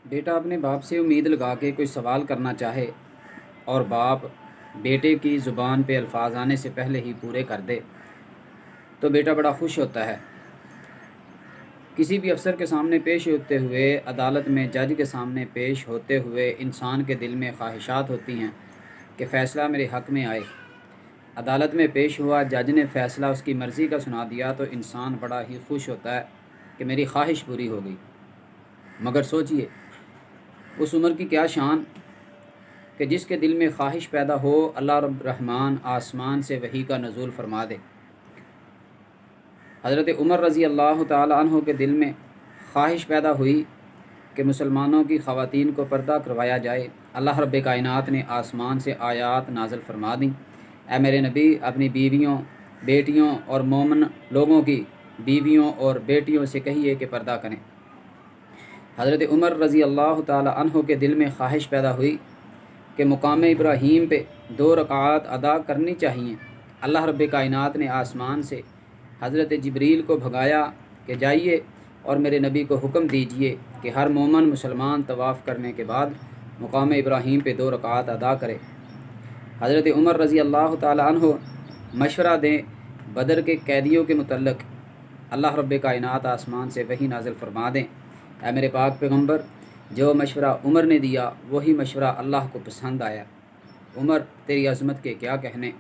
بیٹا اپنے باپ سے امید لگا کے کوئی سوال کرنا چاہے اور باپ بیٹے کی زبان پہ الفاظ آنے سے پہلے ہی پورے کر دے تو بیٹا بڑا خوش ہوتا ہے۔ کسی بھی افسر کے سامنے پیش ہوتے ہوئے، عدالت میں جج کے سامنے پیش ہوتے ہوئے انسان کے دل میں خواہشات ہوتی ہیں کہ فیصلہ میرے حق میں آئے۔ عدالت میں پیش ہوا، جج نے فیصلہ اس کی مرضی کا سنا دیا تو انسان بڑا ہی خوش ہوتا ہے کہ میری خواہش پوری ہو گئی۔ مگر سوچئے اس عمر کی کیا شان کہ جس کے دل میں خواہش پیدا ہو، اللہ رب الرحمن آسمان سے وحی کا نزول فرما دے۔ حضرت عمر رضی اللہ تعالی عنہ کے دل میں خواہش پیدا ہوئی کہ مسلمانوں کی خواتین کو پردہ کروایا جائے۔ اللہ رب کائنات نے آسمان سے آیات نازل فرما دیں، اے میرے نبی اپنی بیویوں، بیٹیوں اور مومن لوگوں کی بیویوں اور بیٹیوں سے کہیے کہ پردہ کریں۔ حضرت عمر رضی اللہ تعالی عنہ کے دل میں خواہش پیدا ہوئی کہ مقام ابراہیم پہ 2 رکعات ادا کرنی چاہیے۔ اللہ رب کائنات نے آسمان سے حضرت جبریل کو بھگایا کہ جائیے اور میرے نبی کو حکم دیجئے کہ ہر مومن مسلمان طواف کرنے کے بعد مقام ابراہیم پہ 2 رکعات ادا کرے۔ حضرت عمر رضی اللہ تعالی عنہ مشورہ دیں بدر کے قیدیوں کے متعلق۔ اللہ رب کائنات آسمان سے وحی نازل فرما دیں، اے میرے پاک پیغمبر جو مشورہ عمر نے دیا وہی مشورہ اللہ کو پسند آیا۔ عمر تیری عظمت کے کیا کہنے۔